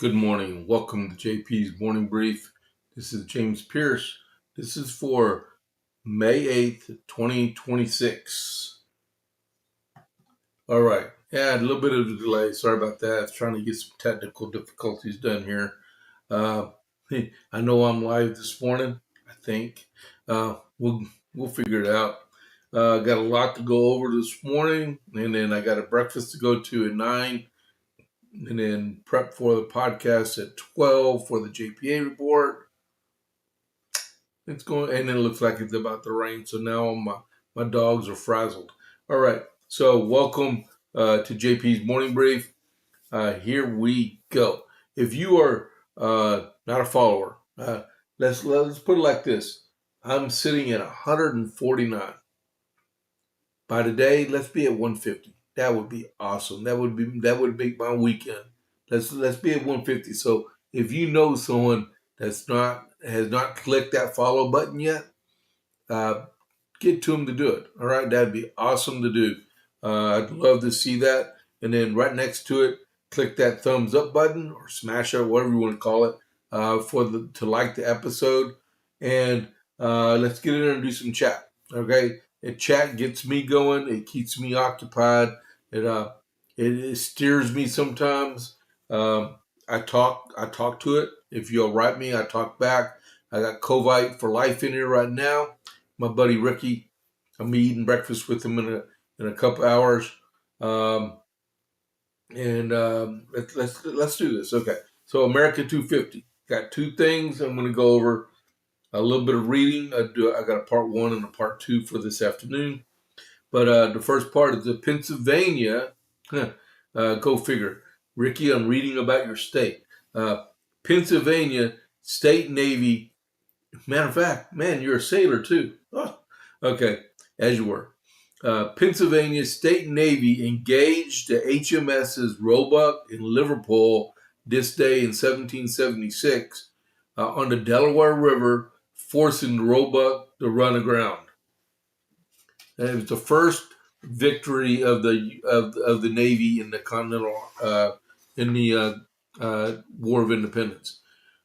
Good morning. Welcome to JP's Morning Brief. This is James Pierce. This is for May 8th, 2026. All right. Yeah, a little bit of a delay. Sorry about that. I was trying to get some technical difficulties done here. Uh, I know I'm live this morning, I think. We'll figure it out. Got a lot to go over this morning, and then I got a breakfast to go to at 9. And then prep for the podcast at 12 for the JPA report. It's going, and it looks like it's about to rain. So now my dogs are frazzled. All right. So welcome to JP's Morning Brief. Here we go. If you are not a follower, let's put it like this. I'm sitting at 149. By today, let's be at 150. That would be awesome. That would make my weekend. Let's be at 150. So if you know someone has not clicked that follow button yet, uh, get to them to do it. All right, that'd be awesome to do. I'd love to see that. And then right next to it, click that thumbs up button or smash it, whatever you want to call it, to like the episode. And let's get in there and do some chat. Okay, and chat gets me going. It keeps me occupied. It steers me sometimes. I talk to it. If you'll write me, I talk back. I got Covite for life in here right now. My buddy Ricky, I'm eating breakfast with him in a couple hours. Let's do this. Okay. So America 250. Got two things I'm going to go over. A little bit of reading. I got a part one and a part two for this afternoon. But the first part is the Pennsylvania. Go figure. Ricky, I'm reading about your state. Pennsylvania State Navy. Matter of fact, man, you're a sailor too. Oh, okay, as you were. Pennsylvania State Navy engaged the HMS's Roebuck in Liverpool this day in 1776 on the Delaware River, forcing the Roebuck to run aground. And it was the first victory of the Navy in the Continental War of Independence.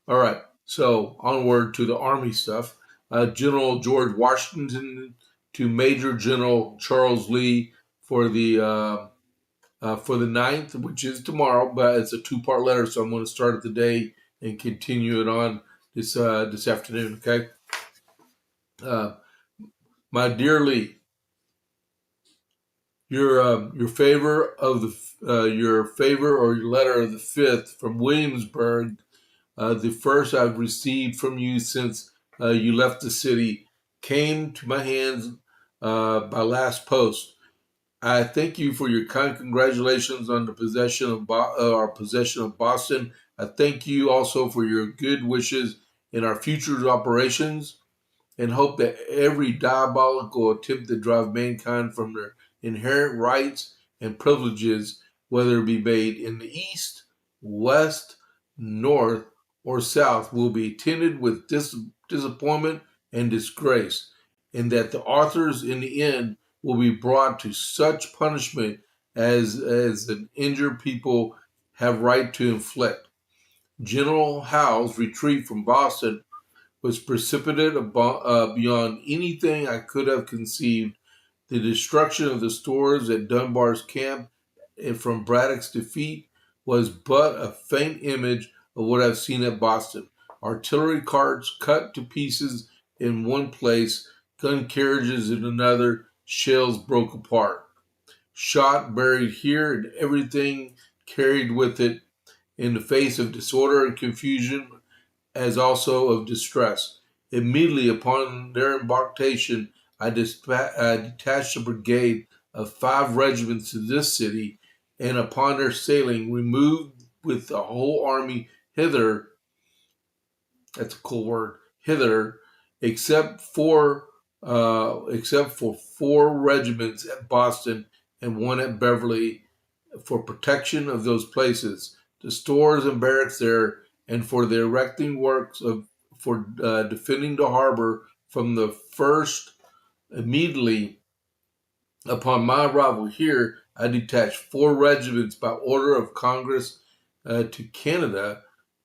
All right, so onward to the Army stuff. General George Washington to Major General Charles Lee for the 9th, which is tomorrow, but it's a two-part letter, so I'm going to start it today and continue it on this afternoon. Okay, my dear Lee, your favor of your favor or your letter of the 5th from Williamsburg, the first I've received from you since you left the city, came to my hands by last post. I thank you for your kind congratulations on the possession of our possession of Boston. I thank you also for your good wishes in our future operations, and hope that every diabolical attempt to drive mankind from their inherent rights and privileges, whether it be made in the east, west, north, or south, will be attended with disappointment and disgrace, and that the authors in the end will be brought to such punishment as an injured people have right to inflict. General Howe's retreat from Boston was precipitate beyond anything I could have conceived. The destruction of the stores at Dunbar's camp and from Braddock's defeat was but a faint image of what I've seen at Boston. Artillery carts cut to pieces in one place, gun carriages in another, shells broke apart. Shot buried here, and everything carried with it in the face of disorder and confusion, as also of distress. Immediately upon their embarkation, I detached a brigade of 5 regiments to this city, and upon their sailing, removed with the whole army hither. That's a cool word, hither, except for 4 regiments at Boston and 1 at Beverly, for protection of those places, the stores and barracks there, and for the erecting works for defending the harbor from the first. Immediately upon my arrival here, I detached 4 regiments by order of Congress to Canada,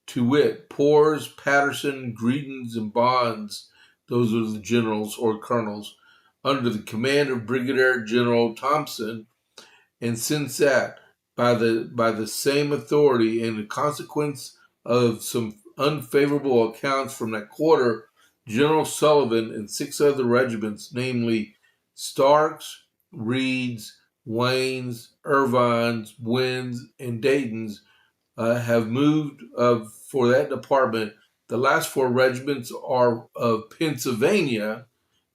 to wit, Poors, Patterson, Greedens, and Bonds, those are the generals or colonels, under the command of Brigadier General Thompson, and since that, by the same authority, and in consequence of some unfavorable accounts from that quarter, General Sullivan and 6 other regiments, namely Stark's, Reed's, Wayne's, Irvine's, Wynn's, and Dayton's, have moved for that department. The last 4 regiments are of Pennsylvania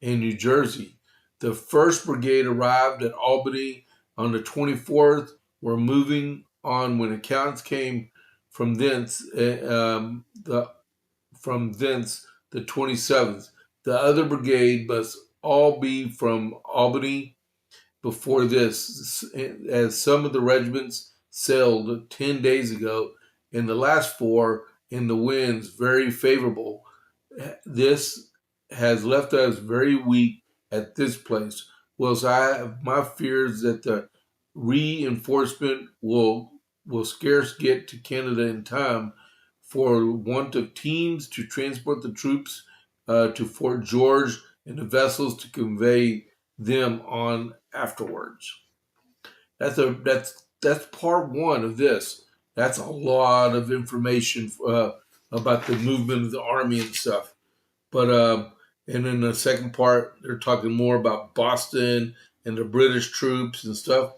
and New Jersey. The 1st Brigade arrived at Albany on the 24th. Were moving on when accounts came from thence. From thence the 27th. The other brigade must all be from Albany before this, as some of the regiments sailed 10 days ago, and the last 4 in the winds very favorable. This has left us very weak at this place, whilst I have my fears that the reinforcement will scarce get to Canada in time for want of teams to transport the troops to Fort George and the vessels to convey them on afterwards. That's part 1 of this. That's a lot of information about the movement of the army and stuff. But and in the second part, they're talking more about Boston and the British troops and stuff.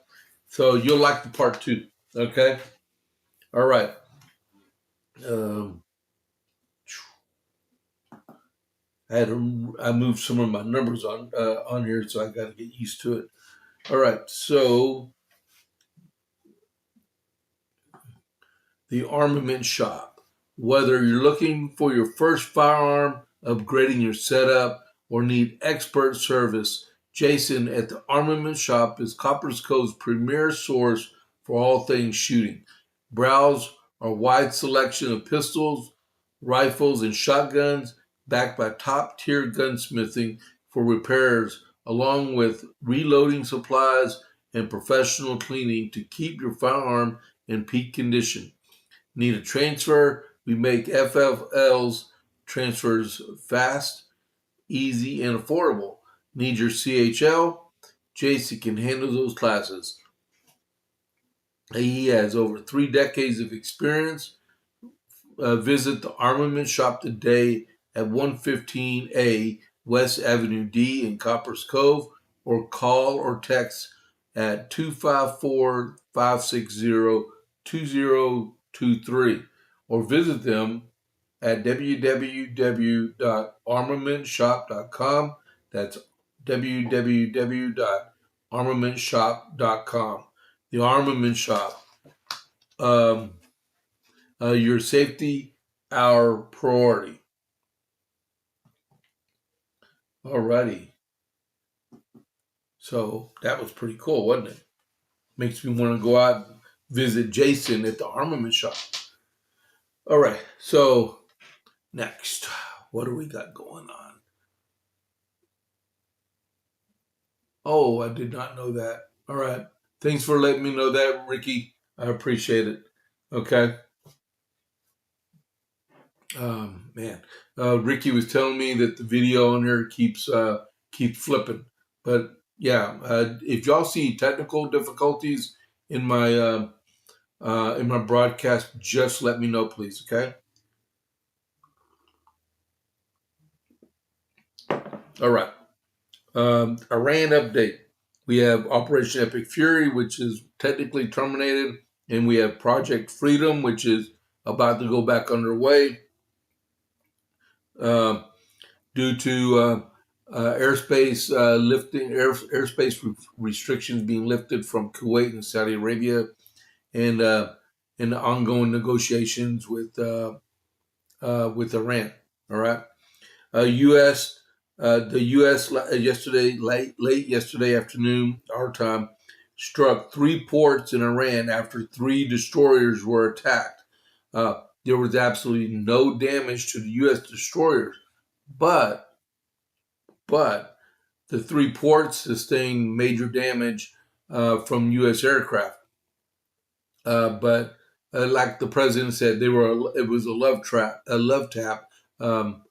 So you'll like the part 2. Okay. All right. I moved some of my numbers on here, so I got to get used to it. All right. So the armament shop. Whether you're looking for your first firearm, upgrading your setup, or need expert service, Jason at the Armament Shop is Copperas Cove's premier source for all things shooting. Browse our wide selection of pistols, rifles, and shotguns backed by top-tier gunsmithing for repairs, along with reloading supplies and professional cleaning to keep your firearm in peak condition. Need a transfer? We make FFL's transfers fast, easy, and affordable. Need your CHL? Jason can handle those classes. He has over 3 decades of experience. Visit the Armament Shop today at 115A West Avenue D in Copperas Cove, or call or text at 254-560-2023, or visit them at www.armamentshop.com. That's www.armamentshop.com. The Armament Shop. Your safety, our priority. Alrighty. So that was pretty cool, wasn't it? Makes me want to go out and visit Jason at the Armament Shop. All right. So next, what do we got going on? Oh, I did not know that. All right. Thanks for letting me know that, Ricky. I appreciate it. Okay. Man, Ricky was telling me that the video on here keeps flipping. But yeah, if y'all see technical difficulties in my broadcast, just let me know, please. Okay. All right. Iran update. We have Operation Epic Fury, which is technically terminated, and we have Project Freedom, which is about to go back underway due to airspace restrictions being lifted from Kuwait and Saudi Arabia, and the ongoing negotiations with Iran. All right. The U.S. yesterday, late yesterday afternoon, our time, struck 3 ports in Iran after 3 destroyers were attacked. There was absolutely no damage to the U.S. destroyers, but the 3 ports sustained major damage from U.S. aircraft. But like the president said, it was a love tap, um,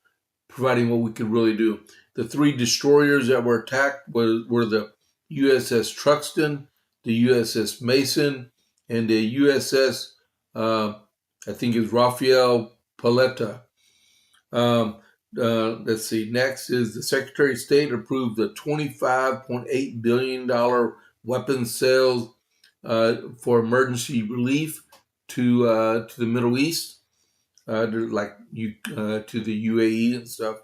providing what we could really do. The three destroyers that were attacked were the USS Truxtun, the USS Mason, and the USS, uh, I think it's Rafael Paletta. Um, let's see. Next is the Secretary of State approved the $25.8 billion weapons sales for emergency relief to the Middle East, to the UAE and stuff.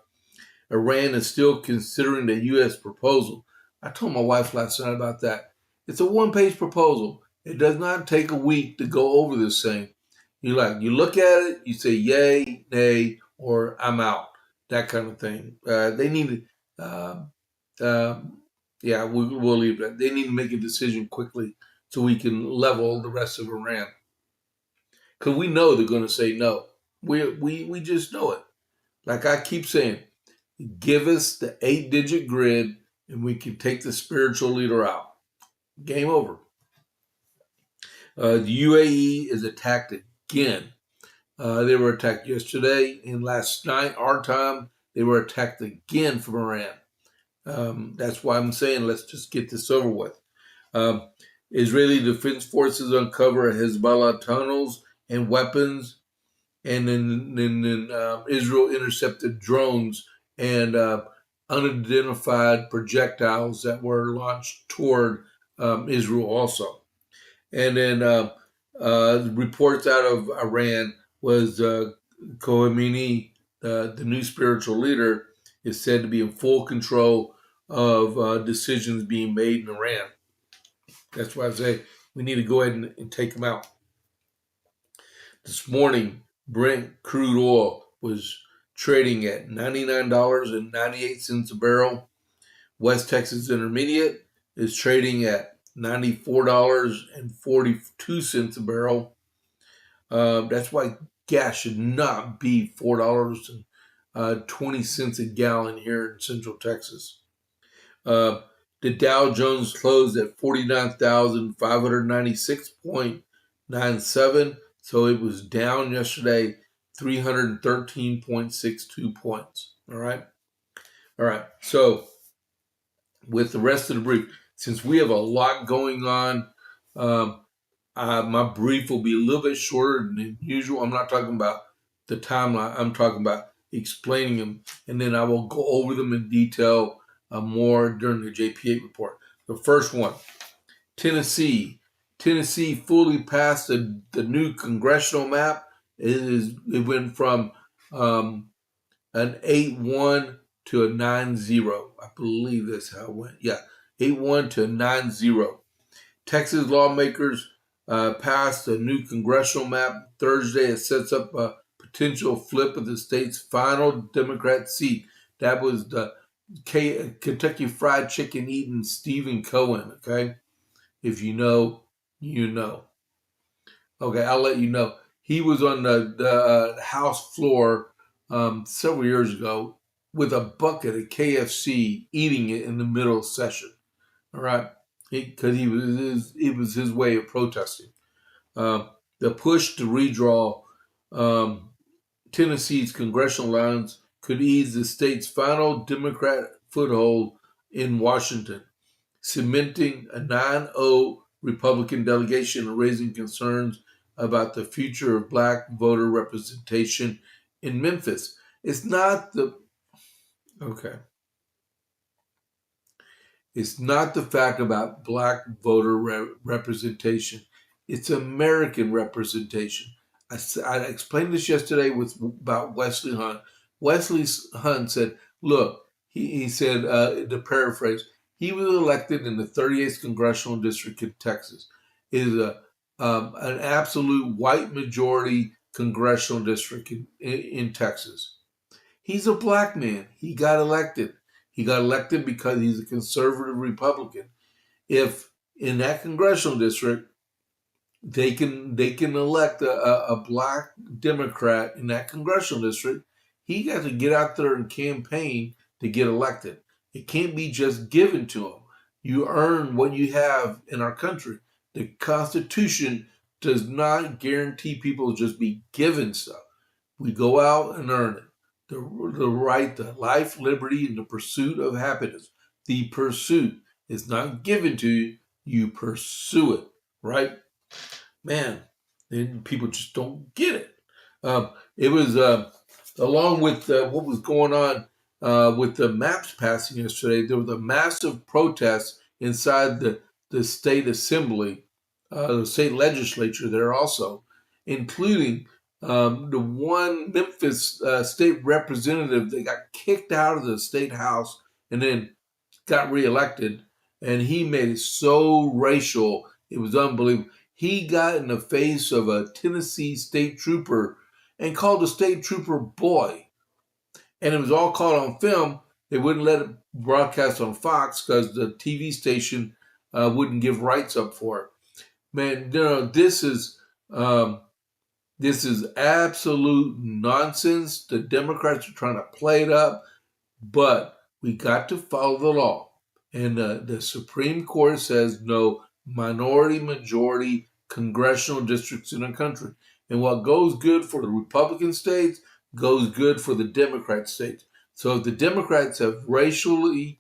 Iran is still considering the U.S. proposal. I told my wife last night about that. It's a one-page proposal. It does not take a week to go over this thing. You look at it, you say yay, nay, or I'm out. That kind of thing. They need to, yeah, we'll leave that. They need to make a decision quickly so we can level the rest of Iran. Because we know they're going to say no. We just know it. Like I keep saying, give us the 8-digit grid and we can take the spiritual leader out. Game over. The UAE is attacked again. They were attacked yesterday and last night, our time, they were attacked again from Iran. That's why I'm saying let's just get this over with. Israeli Defense Forces uncover Hezbollah tunnels and weapons, and then Israel intercepted drones and unidentified projectiles that were launched toward Israel also. And then reports out of Iran was Khomeini, the new spiritual leader, is said to be in full control of decisions being made in Iran. That's why I say we need to go ahead and take them out. This morning, Brent crude oil was trading at $99.98 a barrel. West Texas Intermediate is trading at $94.42 a barrel. That's why gas should not be $4.20 a gallon here in Central Texas. The Dow Jones closed at 49,596.97, so it was down yesterday 313.62 points. All right. So with the rest of the brief, since we have a lot going on, my brief will be a little bit shorter than usual. I'm not talking about the timeline. I'm talking about explaining them, and then I will go over them in detail more during the JP8 report. The first one, Tennessee. Tennessee fully passed the new congressional map. It went from an 8-1 to a 9-0. I believe that's how it went. Yeah, 8-1 to a 9-0. Texas lawmakers passed a new congressional map Thursday. It sets up a potential flip of the state's final Democrat seat. That was the Kentucky Fried Chicken eating Stephen Cohen. Okay, if you know, you know. Okay, I'll let you know. He was on the House floor several years ago with a bucket of KFC, eating it in the middle of session. All right, because it was his way of protesting. The push to redraw Tennessee's congressional lines could ease the state's final Democrat foothold in Washington, cementing a 9-0 Republican delegation and raising concerns about the future of black voter representation in Memphis. It's not the fact about black voter representation. It's American representation. I explained this yesterday about Wesley Hunt. Wesley Hunt said, look, he said, to paraphrase, he was elected in the 38th Congressional District in Texas. It is an absolute white majority congressional district in Texas. He's a black man. He got elected. He got elected because he's a conservative Republican. If in that congressional district they can elect a black Democrat in that congressional district, he got to get out there and campaign to get elected. It can't be just given to him. You earn what you have in our country. The Constitution does not guarantee people to just be given stuff. We go out and earn it. The right to life, liberty, and the pursuit of happiness. The pursuit is not given to you, you pursue it, right? Man, and people just don't get it. It was along with what was going on with the maps passing yesterday. There was a massive protest inside the state assembly, the state legislature there also, including the one Memphis state representative that got kicked out of the state house and then got reelected, and he made it so racial, it was unbelievable. He got in the face of a Tennessee state trooper and called the state trooper boy. And it was all caught on film. They wouldn't let it broadcast on Fox because the TV station wouldn't give rights up for it. Man, this is absolute nonsense. The Democrats are trying to play it up, but we got to follow the law. And the Supreme Court says no minority, majority congressional districts in the country. And what goes good for the Republican states goes good for the Democrat states. So if the Democrats have racially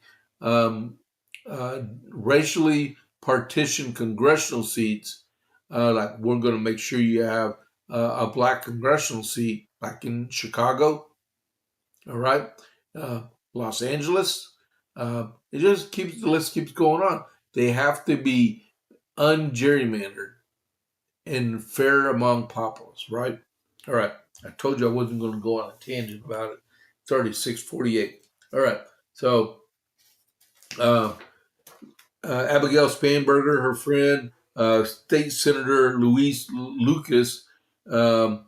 partitioned congressional seats, like we're going to make sure you have a black congressional seat, like in Chicago, all right, Los Angeles. It just keeps the list keeps going on. They have to be ungerrymandered and fair among populace, right? All right. I told you I wasn't going to go on a tangent about it. It's already 6:48. All right. So Abigail Spanberger, her friend, State Senator Luis Lucas, is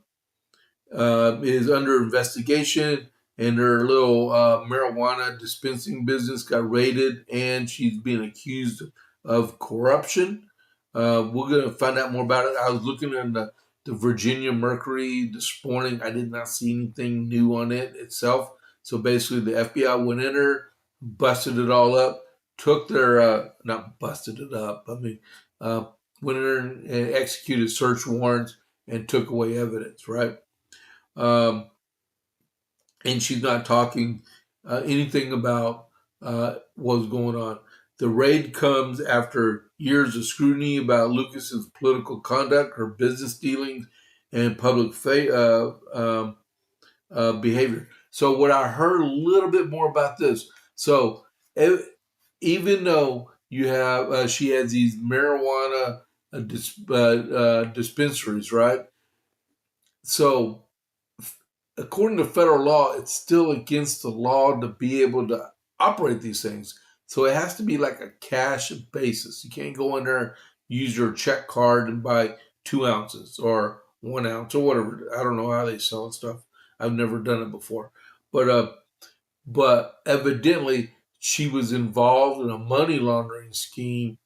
under investigation, and her little marijuana dispensing business got raided, and she's being accused of corruption. We're going to find out more about it. I was looking in the Virginia Mercury this morning. I did not see anything new on it itself. So basically, the FBI went in there, busted it all up, took their, not busted it up, went in there and executed search warrants and took away evidence, right? And she's not talking anything about what's going on. The raid comes after years of scrutiny about Lucas's political conduct, her business dealings, and public behavior. So what I heard a little bit more about this. So even though you have, she has these marijuana dispensaries, right? So according to federal law, it's still against the law to be able to operate these things. So it has to be like a cash basis. You can't go in there, use your check card and buy 2 ounces or 1 ounce or whatever. I don't know how they sell stuff. I've never done it before. But evidently she was involved in a money laundering scheme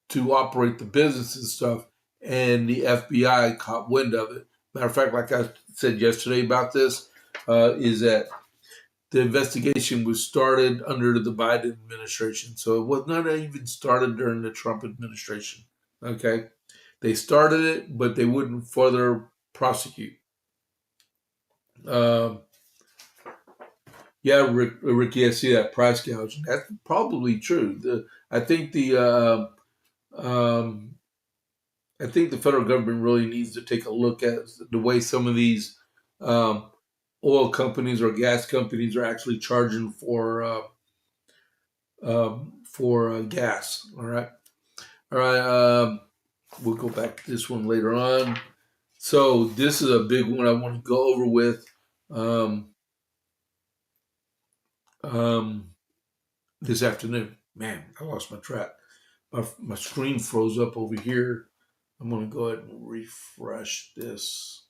to operate the business and stuff, and the FBI caught wind of it. Matter of fact, like I said yesterday about this, is that the investigation was started under the Biden administration. So it was not even started during the Trump administration. Okay. They started it, but they wouldn't further prosecute. Yeah, Ricky, I see that price gouging. That's probably true. I think the federal government really needs to take a look at the way some of these oil companies or gas companies are actually charging for gas. All right. We'll go back to this one later on. So this is a big one I want to go over with. This afternoon. Man, I lost my track. My screen froze up over here. I'm going to go ahead and refresh this.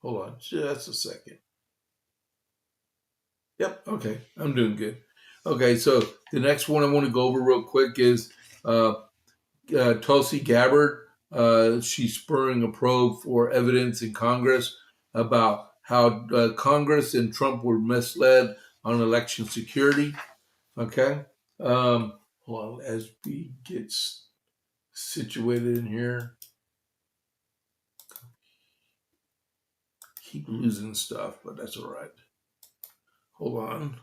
Hold on just a second. Yep, okay, I'm doing good. Okay, so the next one I want to go over real quick is Tulsi Gabbard. She's spurring a probe for evidence in Congress about how Congress and Trump were misled on election security. Okay, Hold on, as we get situated in here, keep losing stuff, but that's all right. Hold on.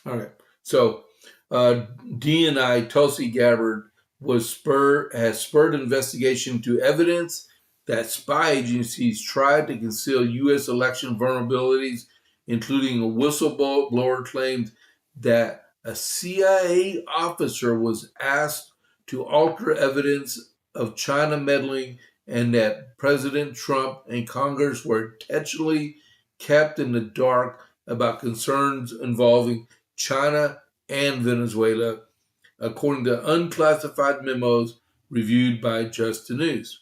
All right. So, DNI Tulsi Gabbard has spurred investigation to evidence that spy agencies tried to conceal U.S. election vulnerabilities, including a whistleblower claimed that a CIA officer was asked to alter evidence of China meddling, and that President Trump and Congress were intentionally kept in the dark about concerns involving China and Venezuela, according to unclassified memos reviewed by Just the News.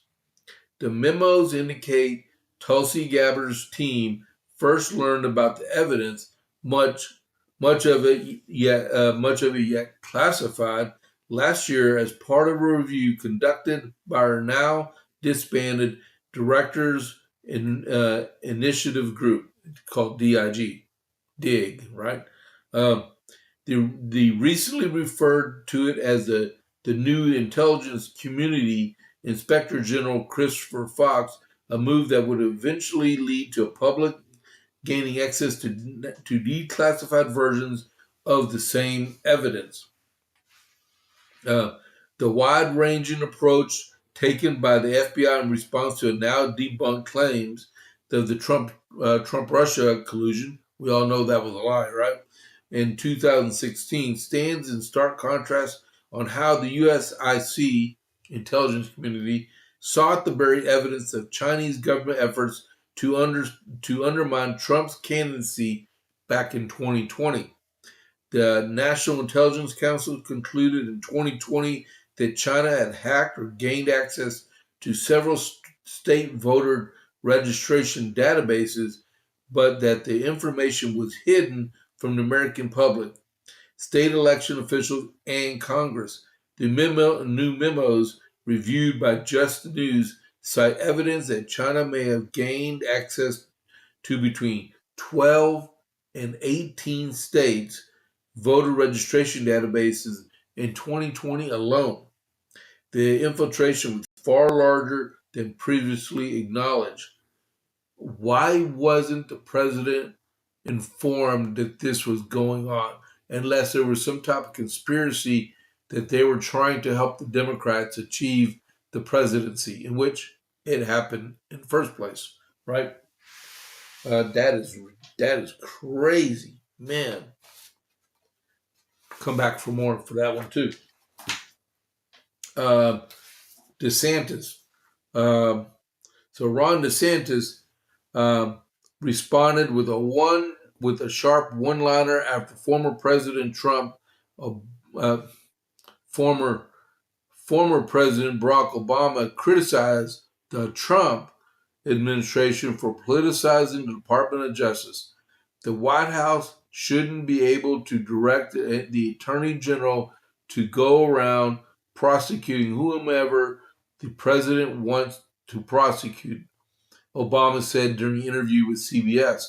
The memos indicate Tulsi Gabbard's team first learned about the evidence, much much of it yet classified, last year as part of a review conducted by our now disbanded Directors Initiative Group called DIG, right? Um, the recently referred to it as the new Intelligence Community Inspector General Christopher Fox, a move that would eventually lead to a public gaining access to declassified versions of the same evidence. Uh, the wide-ranging approach taken by the FBI in response to now debunked claims of the Trump Russia collusion, we all know that was a lie, right? In 2016, stands in stark contrast on how the USIC intelligence community sought to bury evidence of Chinese government efforts to undermine Trump's candidacy back in 2020. The National Intelligence Council concluded in 2020 that China had hacked or gained access to several state voter registration databases, but that the information was hidden from the American public, state election officials, and Congress. The new memos reviewed by Just the News cite evidence that China may have gained access to between 12 and 18 states' voter registration databases in 2020 alone. The infiltration was far larger than previously acknowledged. Why wasn't the president informed that this was going on unless there was some type of conspiracy that they were trying to help the Democrats achieve the presidency, in which it happened in the first place, right? That is crazy, man. Come back for more for that one too. Uh, DeSantis. So Ron DeSantis um, responded with a sharp one-liner after former President Trump, uh, uh, former President Barack Obama criticized the Trump administration for politicizing the Department of Justice. The White House shouldn't be able to direct the Attorney General to go around prosecuting whomever the president wants to prosecute, Obama said during an interview with CBS.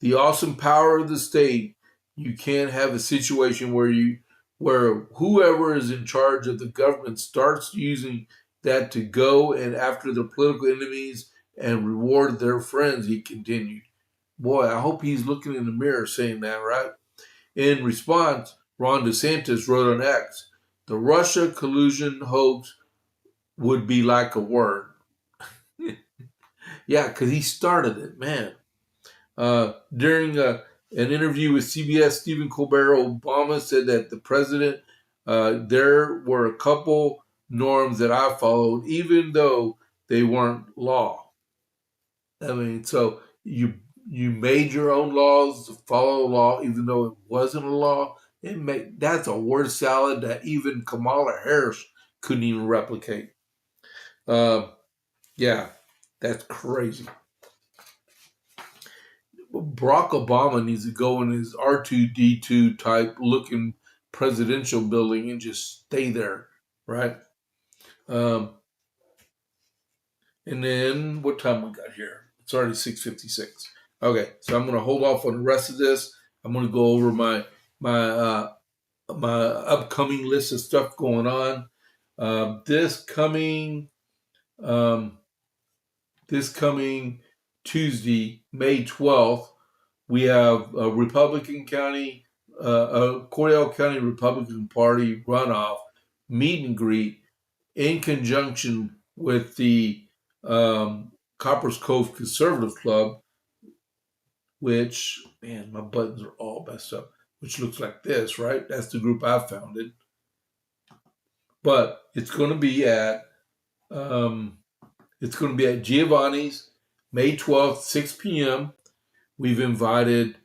The awesome power of the state, you can't have a situation where whoever is in charge of the government starts using that to go and after their political enemies and reward their friends, he continued. Boy, I hope he's looking in the mirror saying that, right? In response, Ron DeSantis wrote on X, the Russia collusion hoax would be like a word. Yeah, because he started it, man. During an interview with CBS, Stephen Colbert, Obama said that the president, there were a couple norms that I followed, even though they weren't law. I mean, so you made your own laws to follow law, even though it wasn't a law. That's a word salad that even Kamala Harris couldn't even replicate. Uh, yeah, that's crazy. Barack Obama needs to go in his R2D2 type looking presidential building and just stay there, right? Um, and then what time we got here? It's already 6:56. Okay, so I'm going to hold off on the rest of this. I'm going to go over my upcoming list of stuff going on. This coming um, this coming Tuesday, May 12th, we have a Cordell County Republican Party runoff meet and greet in conjunction with the Coppers Cove Conservative Club, which, man, my buttons are all messed up, which looks like this, right? That's the group I founded. But it's going to be at Giovanni's, May 12th, 6 p.m. We've invited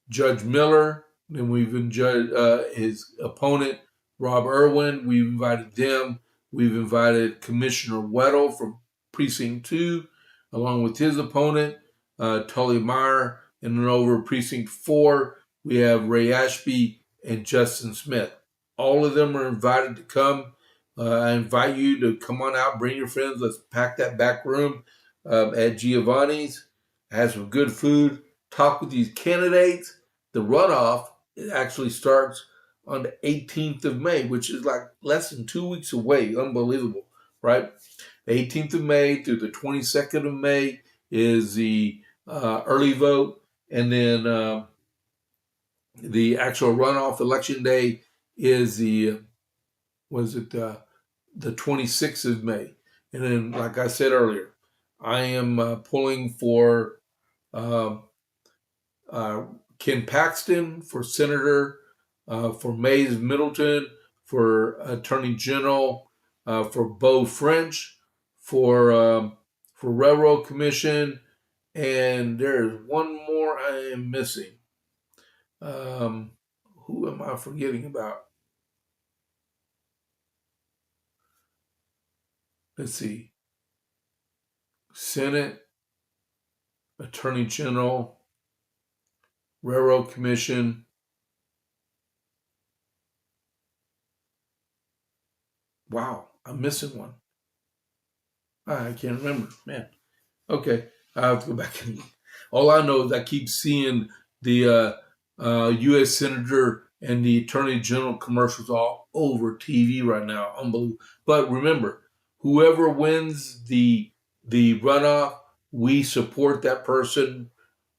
Judge Miller, and we've invited his opponent, Rob Irwin. We've invited them. We've invited Commissioner Weddle from Precinct 2, along with his opponent, Tully Meyer. And then over Precinct 4, we have Ray Ashby and Justin Smith. All of them are invited to come. I invite you to come on out, bring your friends. Let's pack that back room at Giovanni's, have some good food, talk with these candidates. The runoff actually starts on the 18th of May, which is like less than 2 weeks away. Unbelievable, right? The 18th of May through the 22nd of May is the early vote, and then the actual runoff election day is the 26th of May. And then, like I said earlier, I am pulling for Ken Paxton for senator, for Mays Middleton for attorney general, for Beau French for railroad commission, and there's one more I am missing. Who am I forgetting about? Let's see. Senate, Attorney General, Railroad Commission. Wow, I'm missing one. I can't remember, man. Okay, I have to go back and look. All I know is I keep seeing the U.S. Senator and the Attorney General commercials all over TV right now. Unbelievable. But remember, whoever wins the runoff, we support that person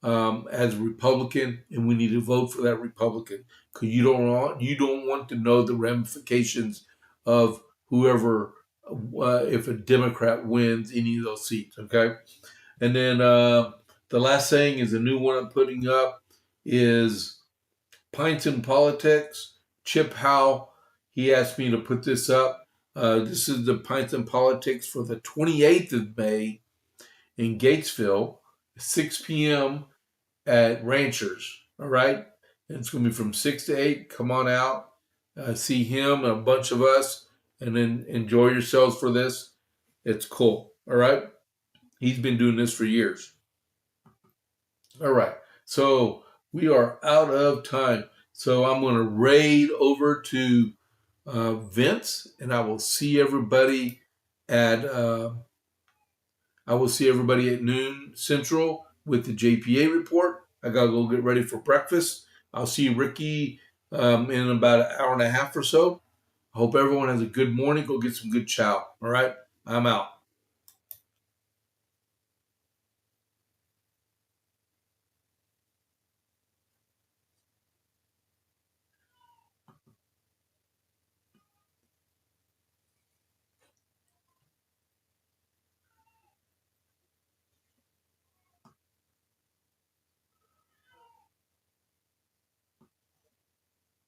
as a Republican, and we need to vote for that Republican because you don't want to know the ramifications of whoever if a Democrat wins any of those seats. Okay, and then the last thing is a new one I'm putting up is Pints in Politics. Chip Howe, he asked me to put this up. This is the Pints in Politics for the 28th of May in Gatesville, 6 p.m. at Ranchers. All right. And it's going to be from 6 to 8. Come on out, see him and a bunch of us, and then enjoy yourselves for this. It's cool. All right. He's been doing this for years. All right. So we are out of time. So I'm going to raid over to Vince, and I will see everybody at noon Central with the JPA report. I gotta go get ready for breakfast. I'll see Ricky in about an hour and a half or so. I hope everyone has a good morning. Go get some good chow. All right, I'm out.